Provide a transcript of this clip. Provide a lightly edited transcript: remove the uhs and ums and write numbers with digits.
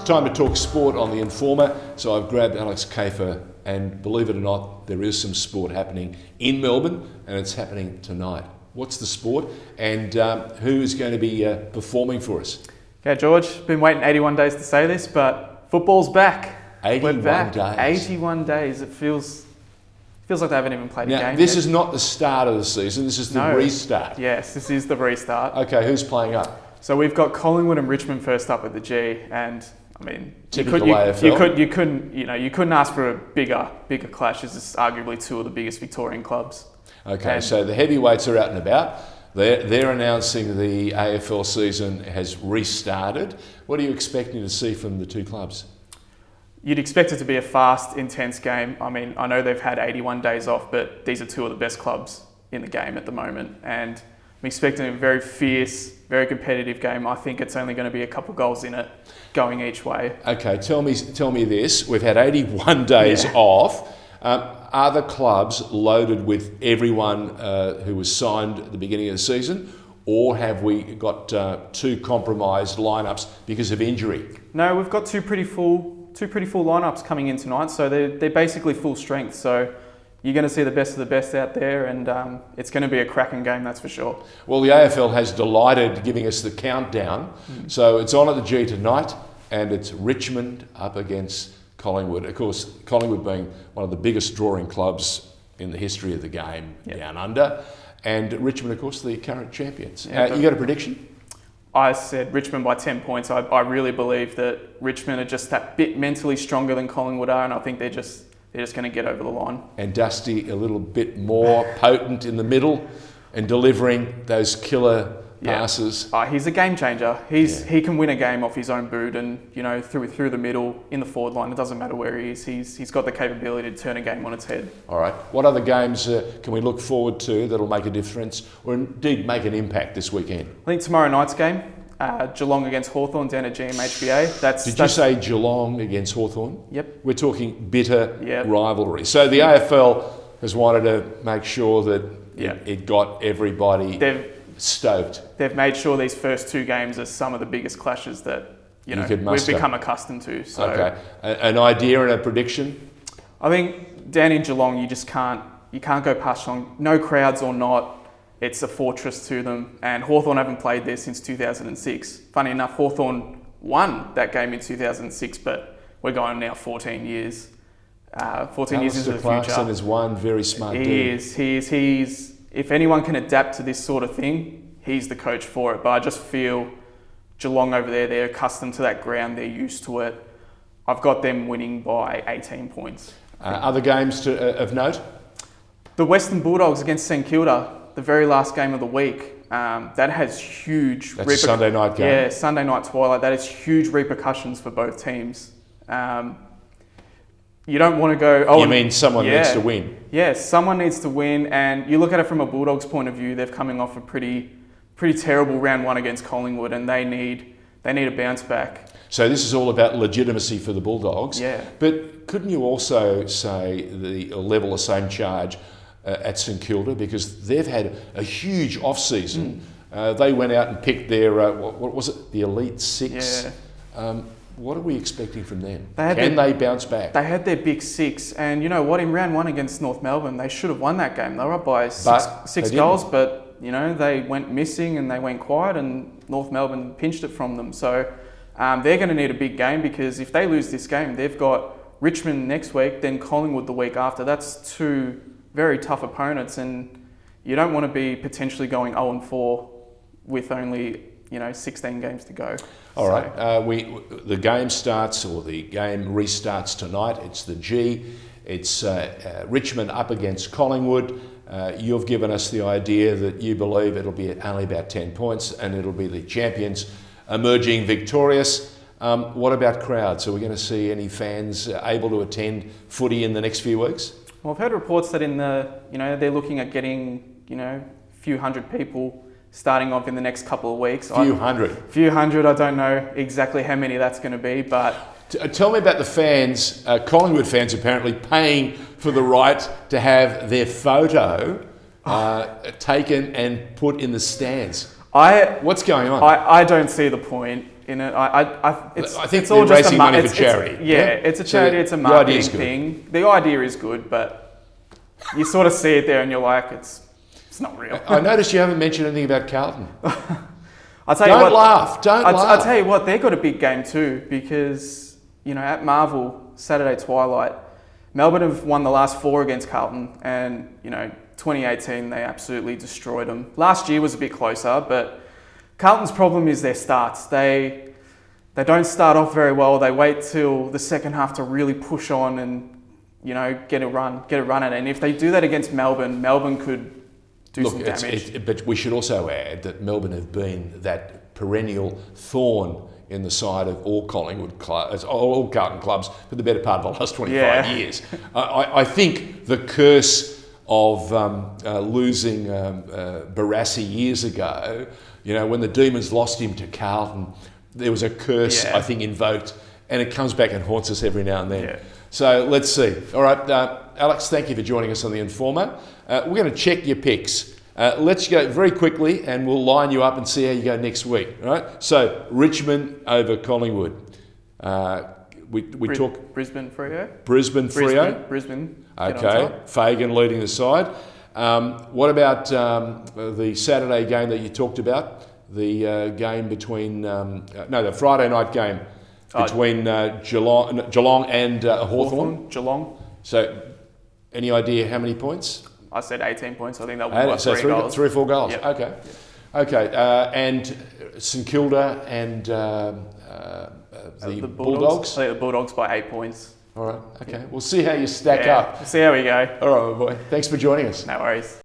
It's time to talk sport on The Informer. So I've grabbed Alex Caiafa, and believe it or not, there is some sport happening in Melbourne, and it's happening tonight. What's the sport, and who is going to be performing for us? Okay, George, been waiting 81 days to say this, but football's back. 81 We're back. days. 81 days. It feels like they haven't even played a game This yet. is not the start of the season, this is the restart. Yes, this is the restart. Okay, who's playing up? So we've got Collingwood and Richmond first up at the G, and I mean, Typical AFL. you couldn't ask for a bigger clash. This is arguably two of the biggest Victorian clubs. Okay, And so the heavyweights are out and about. They're announcing the AFL season has restarted. What are you expecting to see from the two clubs? you'd expect it to be a fast, intense game. I mean, I know they've had 81 days off, but these are two of the best clubs in the game at the moment. And I'm expecting a very fierce, very competitive game. I think it's only going to be a couple goals in it, going each way. Okay, tell me this. We've had 81 days off. Are the clubs loaded with everyone who was signed at the beginning of the season? Or have we got two compromised lineups because of injury? No, we've got two pretty full lineups coming in tonight, so they're basically full strength. So you're going to see the best of the best out there, and it's going to be a cracking game, that's for sure. Well, the AFL has delighted giving us the countdown. So it's on at the G tonight, and it's Richmond up against Collingwood. Of course, Collingwood being one of the biggest drawing clubs in the history of the game down under. And Richmond, of course, the current champions. You got a prediction? I said Richmond by 10 points. I really believe that Richmond are just that bit mentally stronger than Collingwood are, and I think they're just going to get over the line. And Dusty a little bit more potent in the middle and delivering those killer passes. He's a game changer. He can win a game off his own boot, and through the middle in the forward line. It doesn't matter where he is. He's got the capability to turn a game on its head. All right. What other games can we look forward to that'll make a difference, or indeed make an impact this weekend? I think tomorrow night's game, Geelong against Hawthorn down at GMHBA. Did you say Geelong against Hawthorn? Yep. We're talking bitter rivalry. So the AFL has wanted to make sure that it got everybody stoked. They've made sure these first two games are some of the biggest clashes that we've become accustomed to. So, okay, an idea and a prediction? I think down in Geelong, you can't go past Geelong. No crowds or not, it's a fortress to them. And Hawthorn haven't played there since 2006. Funny enough, Hawthorn won that game in 2006, but we're going now 14 years. 14 years into the future. Clarkson is one very smart dude. He is. If anyone can adapt to this sort of thing, he's the coach for it. But I just feel Geelong over there, they're accustomed to that ground, they're used to it. I've got them winning by 18 points. Other games of note? The Western Bulldogs against St Kilda, the very last game of the week. That has huge... That's a Sunday night game. Yeah, Sunday night twilight. That has huge repercussions for both teams. You don't want to go... You mean someone needs to win? Yeah, someone needs to win. And you look at it from a Bulldogs point of view, they've coming off a pretty terrible round one against Collingwood, and they need a bounce back. So this is all about legitimacy for the Bulldogs. Yeah. But couldn't you also say level the same charge at St Kilda, because they've had a huge off-season. They went out and picked their, what was it, the Elite Six? Yeah. What are we expecting from them? Can they bounce back? They had their big six, and you know what? In round one against North Melbourne, they should have won that game. They were up by six goals, but they went missing and they went quiet, and North Melbourne pinched it from them. So they're going to need a big game, because if they lose this game, they've got Richmond next week, then Collingwood the week after. That's two very tough opponents, and you don't want to be potentially going 0-4 with only 16 games to go. All right. The game starts, or the game restarts tonight. It's the G. It's Richmond up against Collingwood. You've given us the idea that you believe it'll be only about 10 points, and it'll be the champions emerging victorious. What about crowds? Are we going to see any fans able to attend footy in the next few weeks? Well, I've heard reports that they're looking at getting a few hundred people starting off in the next couple of weeks. Few hundred, I don't know exactly how many that's going to be, but... Tell me about the fans, Collingwood fans apparently paying for the right to have their photo taken and put in the stands. What's going on? I don't see the point. in it. I think it's all they're just raising money for charity. It's a charity. It's a marketing thing. The idea is good, but you sort of see it there, and you're like, it's not real. I noticed you haven't mentioned anything about Carlton. I'll tell you Don't what. laugh. Don't laugh. I'll tell you what. They've got a big game too, because at Marvel Saturday twilight, Melbourne have won the last 4 against Carlton, and 2018 they absolutely destroyed them. Last year was a bit closer, but Carlton's problem is their starts. They don't start off very well. They wait till the second half to really push on and get a run at it. And if they do that against Melbourne, Melbourne could do some damage. But we should also add that Melbourne have been that perennial thorn in the side of all Collingwood clubs, all Carlton clubs for the better part of the last 25 years. I think the curse of losing Barassi years ago, when the Demons lost him to Carlton, there was a curse, I think, invoked, and it comes back and haunts us every now and then. Yeah. So let's see. All right, Alex, thank you for joining us on The Informer. We're going to check your picks. Let's go very quickly and we'll line you up and see how you go next week. All right. So Richmond over Collingwood. We talk Brisbane Freo. Brisbane Freo. Brisbane. Okay. Fagan leading the side. What about the Saturday game that you talked about? The game between the Friday night game between Geelong and Hawthorn. Geelong. So, any idea how many points? I said 18 points. I think they'll win by 3 goals. 3 or 4 goals. Yep. Okay. Okay. And St Kilda and the Bulldogs. I think the Bulldogs by 8 points. All right. Okay. We'll see how you stack up. We'll see how we go. All right, my boy. Thanks for joining us. No worries.